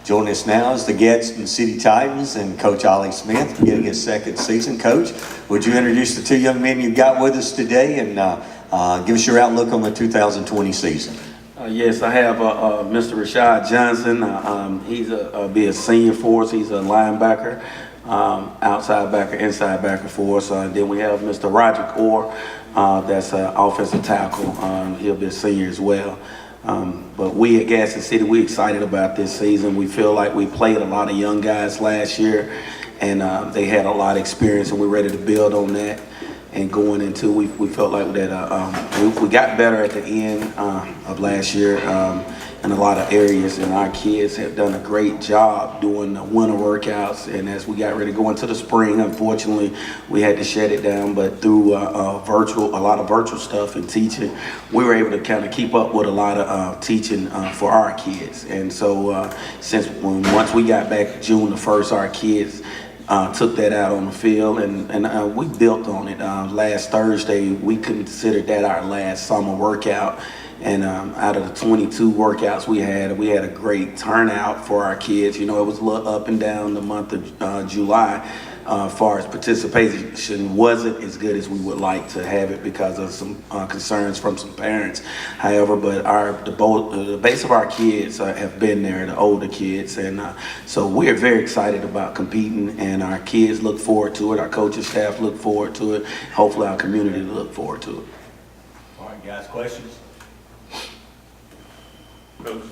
Joining us now is the Gadsden City Titans and Coach Ollie Smith beginning his second season. Coach, would you introduce the two young men you've got with us today and give us your outlook on the 2020 season? Yes, I have Mr. Rashad Johnson. He's be a senior for us. He's a linebacker, outside backer, inside backer for us. Then we have Mr. Roger Orr, that's an offensive tackle. He'll be a senior as well. But we at Gadsden City, we're excited about this season. We feel like we played a lot of young guys last year, and they had a lot of experience, and we're ready to build on that. And going into, we felt like that we got better at the end of last year in a lot of areas, and our kids have done a great job doing the winter workouts. And as we got ready to go into the spring, unfortunately, we had to shut it down. But through a lot of virtual stuff and teaching, we were able to kind of keep up with a lot of teaching for our kids. And so once we got back June the 1st, our kids took that out on the field, and we built on it. Last Thursday, we considered that our last summer workout, and out of the 22 workouts we had a great turnout for our kids. You know, it was a little up and down the month of July. As far as participation wasn't as good as we would like to have it because of some concerns from some parents. However, but the base of our kids have been there, the older kids, and so we're very excited about competing, and our kids look forward to it. Our coaching staff look forward to it. Hopefully our community look forward to it. All right, guys, questions? Coach,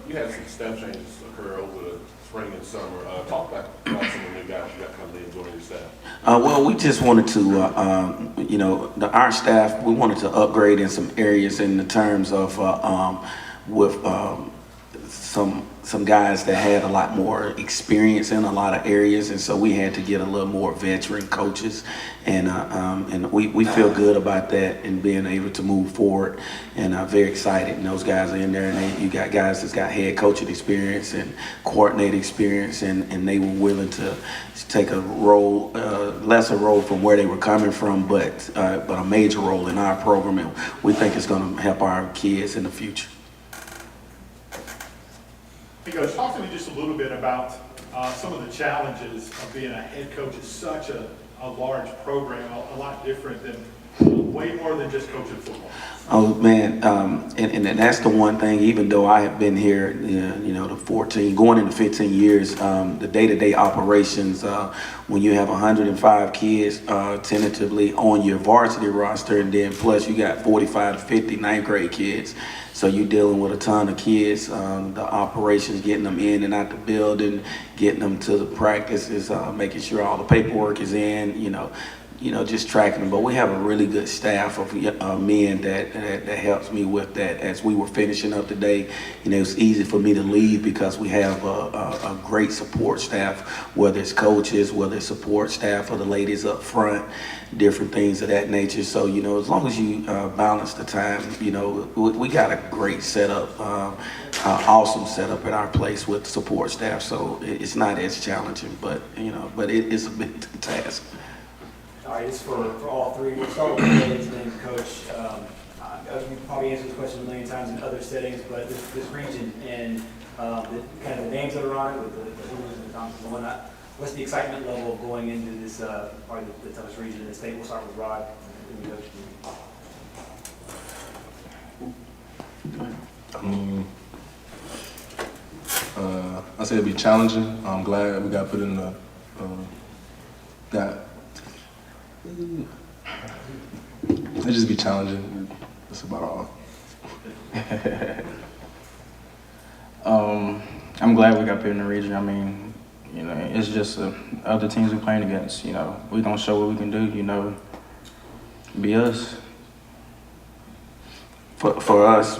you had some staff changes occur over the spring and summer. Talk about some of the new guys you got coming in joining your staff. Well, we just wanted to, our staff, we wanted to upgrade in some areas in the terms of with some guys that had a lot more experience in a lot of areas, and so we had to get a little more veteran coaches, and we feel good about that and being able to move forward, and very excited. And those guys are in there, and you got guys that's got head coaching experience and coordinating experience, and they were willing to take a role, lesser role from where they were coming from, but a major role in our program, and we think it's going to help our kids in the future. Hey, Coach, talk to me just a little bit about some of the challenges of being a head coach at such a large program, a lot different than, way more than just coaching football. Oh man, and that's the one thing. Even though I have been here, the 14, going into 15 years, the day-to-day operations, when you have 105 kids tentatively on your varsity roster, and then plus you got 45 to 50 ninth grade kids. So you're dealing with a ton of kids, the operations, getting them in and out the building, getting them to the practices, making sure all the paperwork is in, just tracking them. But we have a really good staff of men that helps me with that. As we were finishing up today, it was easy for me to leave because we have a great support staff, whether it's coaches, whether it's support staff or the ladies up front, different things of that nature. So, as long as you balance the time, we got a great setup, awesome setup at our place with support staff. So it's not as challenging, but it is a big task. All right, it's for all three. We'll start with the ladies and then Coach. You've probably answered this question a million times in other settings, but this region and the kind of the names that are on it with the Hoosiers and the Thompsons and whatnot, what's the excitement level of going into this probably the toughest region in the state? We'll start with Rod. I say it'd be challenging. I'm glad we got put in the it just be challenging. That's about all. I'm glad we got put in the region. I mean, it's just other teams we're playing against. We gonna show what we can do. Be us. For us,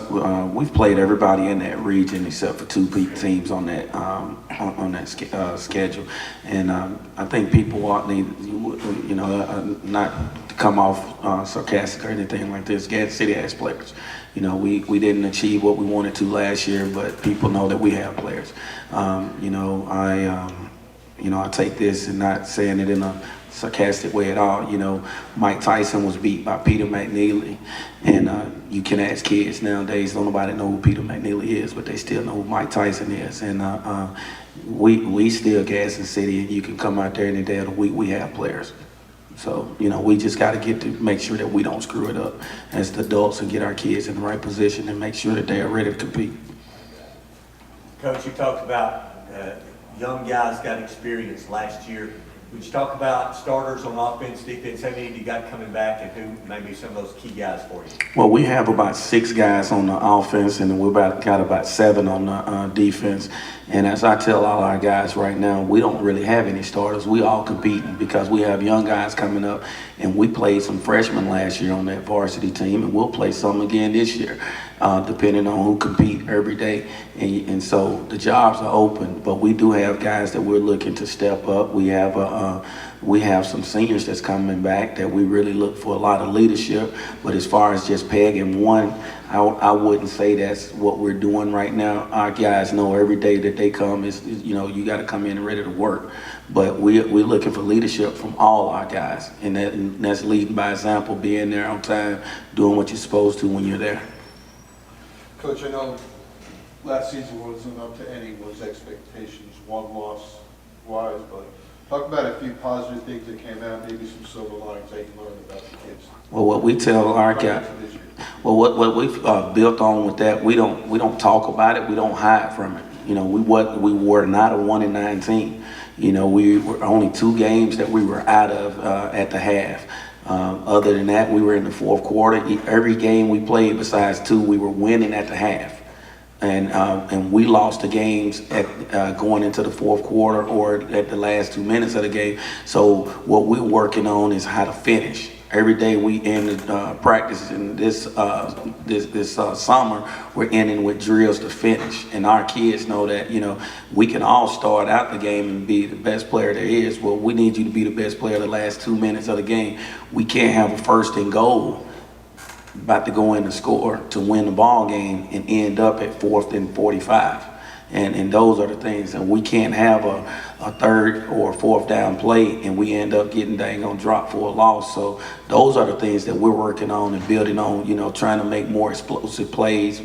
we've played everybody in that region except for two teams on that schedule, and I think people need, not to come off sarcastic or anything like this. Gadsden City has players. We didn't achieve what we wanted to last year, but people know that we have players. I take this and not saying it in a sarcastic way at all. You know, Mike Tyson was beat by Peter McNeely, and you can ask kids nowadays, don't nobody know who Peter McNeely is, but they still know who Mike Tyson is. And we still Gadsden City, and you can come out there any day of the week, we have players. So, you know, we just got to get to make sure that we don't screw it up as the adults and get our kids in the right position and make sure that they are ready to compete. Coach, you talked about young guys got experience last year. Would you talk about starters on offense, defense? How many you got coming back, and who may be some of those key guys for you? Well, we have about 6 guys on the offense, and we've got about 7 on the defense. And as I tell all our guys right now, we don't really have any starters. We all competing because we have young guys coming up, and we played some freshmen last year on that varsity team, and we'll play some again this year, depending on who compete every day. And so the jobs are open, but we do have guys that we're looking to step up. We have some seniors that's coming back that we really look for a lot of leadership. But as far as just pegging one, I wouldn't say that's what we're doing right now. Our guys know every day that they come is you know, you got to come in ready to work. But we're looking for leadership from all our guys, and that's leading by example, being there on time, doing what you're supposed to when you're there. Coach, I know last season wasn't up to anyone's expectations, one loss wise, but talk about a few positive things that came out, maybe some silver linings that you learned about the kids. Well, what we tell our guys, well, what we've built on with that, we don't talk about it, we don't hide from it. You know, we were not a 1-9 team. You know, we were only 2 games that we were out of at the half. Other than that, we were in the fourth quarter. Every game we played besides 2, we were winning at the half. And we lost the games at going into the fourth quarter or at the last 2 minutes of the game. So what we're working on is how to finish. Every day we end practice in this summer, we're ending with drills to finish. And our kids know that, you know, we can all start out the game and be the best player there is. Well, we need you to be the best player the last 2 minutes of the game. We can't have a 1st and goal about to go in and score to win the ball game and end up at 4th and 45. And those are the things. And we can't have a 3rd or 4th down play and we end up getting dang on drop for a loss. So those are the things that we're working on and building on, you know, trying to make more explosive plays,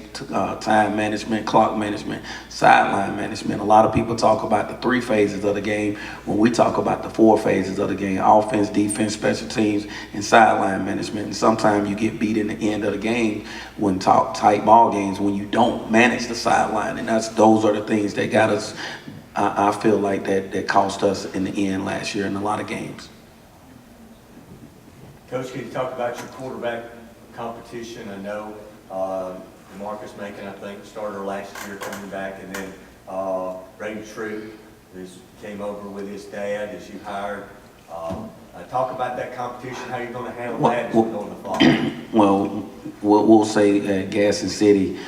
time management, clock management, sideline management. A lot of people talk about the 3 phases of the game when we talk about the 4 phases of the game: offense, defense, special teams, and sideline management. And sometimes you get beat in the end of the game when tight ball games when you don't manage the sideline. And those are the things that got us, I feel like that cost us in the end last year in a lot of games. Coach, can you talk about your quarterback competition? I know Marcus Macon, I think, starter last year coming back, and then Brady Troop came over with his dad as you hired. Talk about that competition, how you're going to handle that as we go in the fall. Well, we'll say at Gadsden City,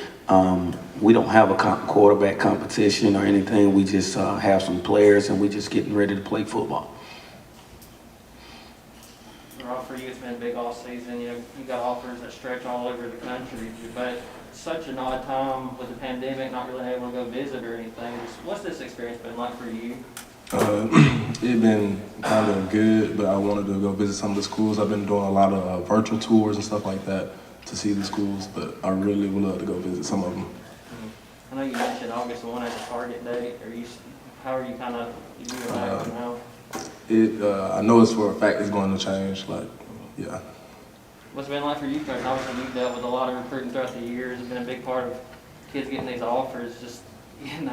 we don't have a quarterback competition or anything. We just have some players, and we're just getting ready to play football. Rob, for you, it's been a big off season. You know, you got offers that stretch all over the country, but such an odd time with the pandemic, not really able to go visit or anything. What's this experience been like for you? It's been kind of good, but I wanted to go visit some of the schools. I've been doing a lot of virtual tours and stuff like that to see the schools, but I really would love to go visit some of them. I know you mentioned August 1 as a target date. How are you kind of doing that now? I know it's for a fact it's going to change. Like, yeah. What's it been like for you, Coach? Obviously, you've dealt with a lot of recruiting throughout the years. It's been a big part of kids getting these offers. Just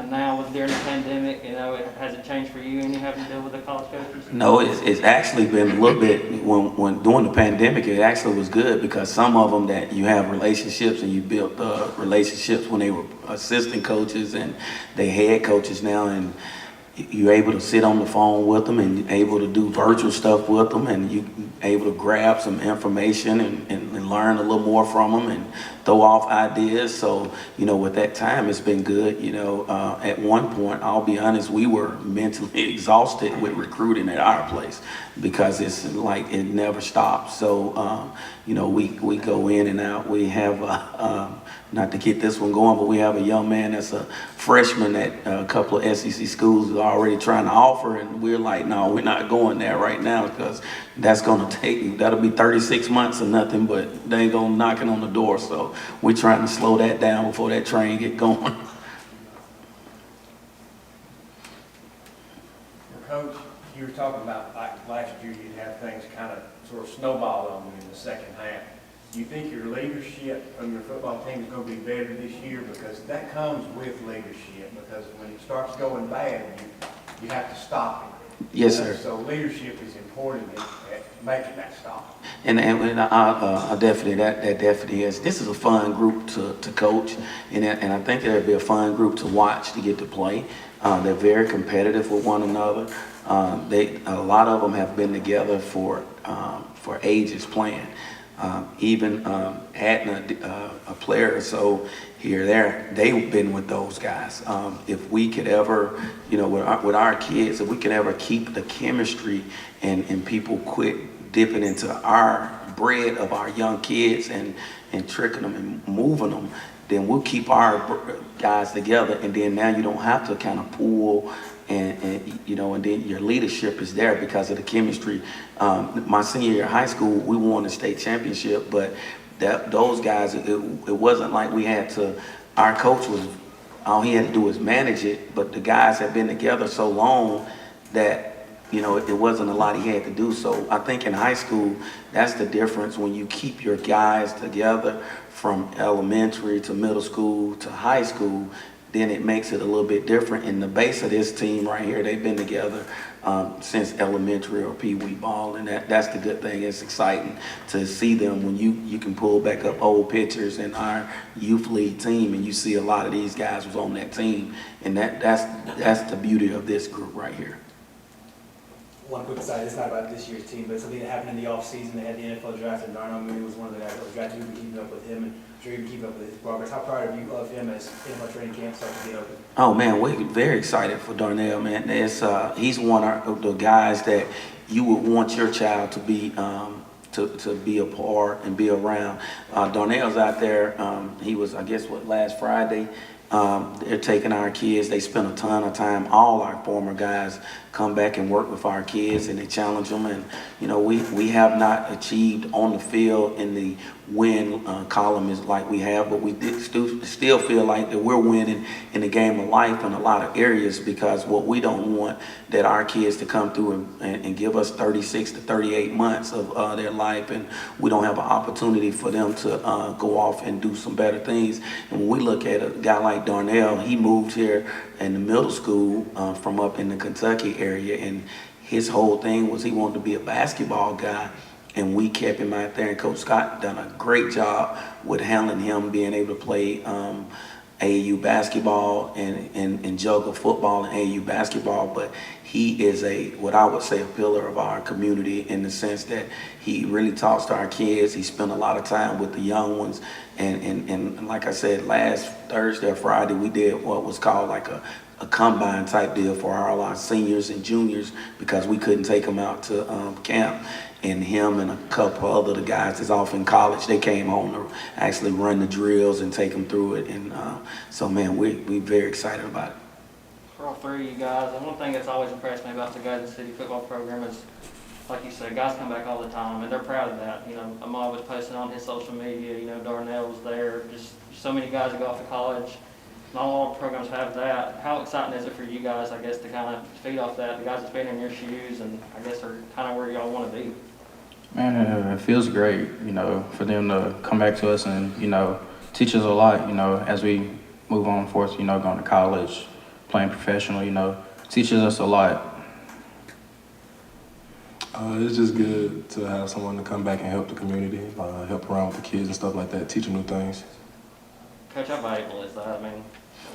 now, during the pandemic, you know, has it changed for you and you having to deal with the college coaches? No, it's actually been a little bit, when during the pandemic, it actually was good because some of them that you have relationships and you built relationships when they were assistant coaches and they head coaches now, and you're able to sit on the phone with them and able to do virtual stuff with them, and you able to grab some information and learn a little more from them and throw off ideas. So, you know, with that time, it's been good. You know, at one point, I'll be honest, we were mentally exhausted with recruiting at our place because it's like it never stops. So, you know, we go in and out. We have not to get this one going, but we have a young man that's a freshman at a couple of SEC schools who are already trying to offer, and we're like, no, we're not going there right now because that'll be 36 months or nothing, but they ain't gonna knocking on the door. So we're trying to slow that down before that train get going. Coach, you were talking about like last year you'd have things kind of sort of snowball on you in the second half. Do you think your leadership from your football team is going to be better this year? Because that comes with leadership, because when it starts going bad, you have to stop it. Yes, sir. So leadership is important at making that stop. And I definitely, that definitely is. This is a fun group to coach, and I think it'll be a fun group to watch, to get to play. They're very competitive with one another. A lot of them have been together for ages playing. Even Adna, a player or so here or there, they've been with those guys. If we could ever, with our kids, if we could ever keep the chemistry and people quit dipping into our bread of our young kids and tricking them and moving them, then we'll keep our guys together, and then now you don't have to kind of pull and then your leadership is there because of the chemistry. My senior year of high school, we won the state championship, but those guys, it wasn't like we had to, our coach was, all he had to do was manage it, but the guys had been together so long that it wasn't a lot he had to do. So I think in high school, that's the difference. When you keep your guys together from elementary to middle school to high school, then it makes it a little bit different. In the base of this team right here, they've been together since elementary or pee-wee ball, and that's the good thing. It's exciting to see them when you can pull back up old pictures in our youth league team, and you see a lot of these guys was on that team, and that's the beauty of this group right here. One quick aside, it's not about this year's team, but something that happened in the offseason, they had the NFL draft, and Darnell Mooney was one of the guys that was drafted. You've been keeping up with him, and I'm sure you've been keeping up with his progress. How proud are you of him as NFL training camp starts to get open? Oh man, we're very excited for Darnell, man. He's one of the guys that you would want your child to be to be a part and be around. Darnell's out there. He was, I guess, last Friday. They're taking our kids. They spend a ton of time. All our former guys come back and work with our kids, and they challenge them. And we have not achieved on the field in the win column is like we have, but we still feel like that we're winning in the game of life in a lot of areas, because what we don't want that our kids to come through and give us 36 to 38 months of their life, and we don't have an opportunity for them to go off and do some better things. And when we look at a guy like Darnell, he moved here in the middle school from up in the Kentucky area, and his whole thing was he wanted to be a basketball guy, and we kept him out there, and Coach Scott done a great job with handling him, being able to play AAU basketball and juggle football and AAU basketball. But he is what I would say, a pillar of our community, in the sense that he really talks to our kids. He spent a lot of time with the young ones. And like I said, last Thursday or Friday, we did what was called like a combine type deal for all our seniors and juniors, because we couldn't take them out to camp. And him and a couple other the guys that's off in college, they came home to actually run the drills and take them through it. And so, man, we're very excited about it. For all three of you guys, and one thing that's always impressed me about the Gadsden City football program is, like you said, guys come back all the time, and they're proud of that. Ahmad was posting on his social media, Darnell was there, just so many guys that go off to college. Not all programs have that. How exciting is it for you guys, I guess, to kind of feed off that, the guys that's been in your shoes, and I guess are kind of where y'all want to be? Man, it feels great, for them to come back to us and, teach us a lot, as we move on forth, going to college, playing professional, teaches us a lot. It's just good to have someone to come back and help the community, help around with the kids and stuff like that, teach them new things. Coach, how valuable is that? I mean,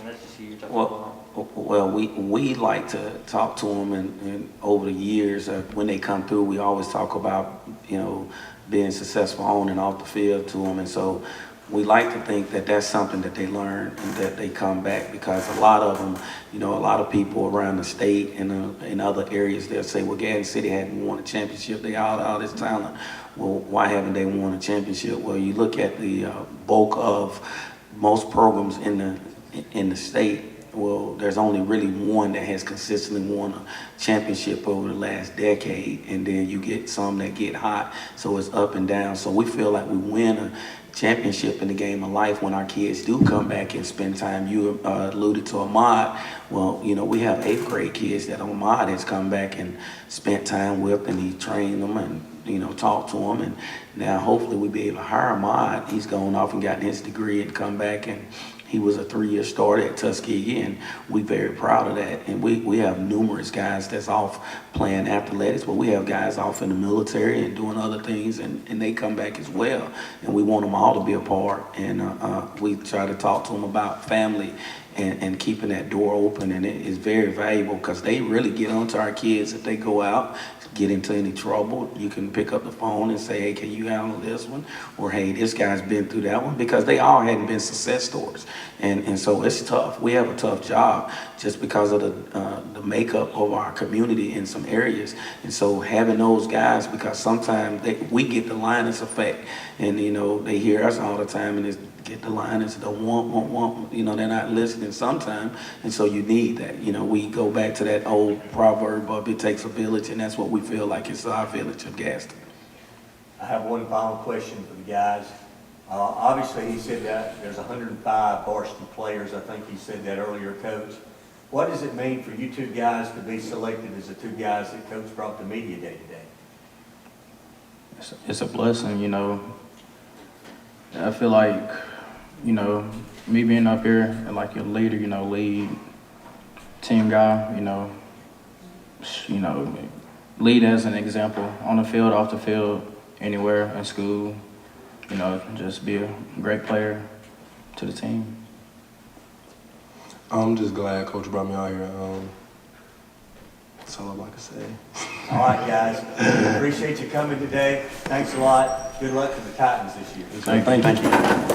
that's just huge. Well, we like to talk to them, and over the years, when they come through, we always talk about, being successful on and off the field to them. And so we like to think that that's something that they learn and that they come back, because a lot of them, a lot of people around the state and in other areas, they'll say, well, Gadsden City hadn't won a championship. They all this talent. Well, why haven't they won a championship? Well, you look at the bulk of most programs in the state, well, there's only really one that has consistently won a championship over the last decade, and then you get some that get hot, so it's up and down. So we feel like we win a championship in the game of life when our kids do come back and spend time. You alluded to Ahmad. Well, you know, we have 8th grade kids that Ahmad has come back and spent time with, and he trained them and, you know, talked to them. And now hopefully we'll be able to hire Ahmad. He's gone off and gotten his degree and come back, and he was a 3-year starter at Tuskegee, and we're very proud of that. And we have numerous guys that's off playing athletics, but we have guys off in the military and doing other things, and they come back as well. And we want them all to be a part. And we try to talk to them about family and keeping that door open. And it is very valuable because they really get onto our kids if they go out, get into any trouble. You can pick up the phone and say, hey, can you handle this one? Or, hey, this guy's been through that one, because they all hadn't been success stories. And so it's tough. We have a tough job just because of the makeup of our community in some areas. And so having those guys, because sometimes we get the Linus effect, and, you know, they hear us all the time, and it's get the Linus, the want, you know, they're not listening sometimes. And so you need that. You know, we go back to that old proverb of it takes a village, and that's what we feel like it's our village of Gadsden. I have one final question for the guys. Obviously, he said that there's 105 varsity players. I think he said that earlier, Coach. What does it mean for you two guys to be selected as the two guys that Coach brought to media day today? It's a blessing, you know. I feel like, you know, me being up here and like your leader, you know, lead team guy, you know, lead as an example on the field, off the field, anywhere in school, you know, just be a great player to the team. I'm just glad Coach brought me out here. That's all I'd like to say. All right, guys. We appreciate you coming today. Thanks a lot. Good luck to the Titans this year. Thank you.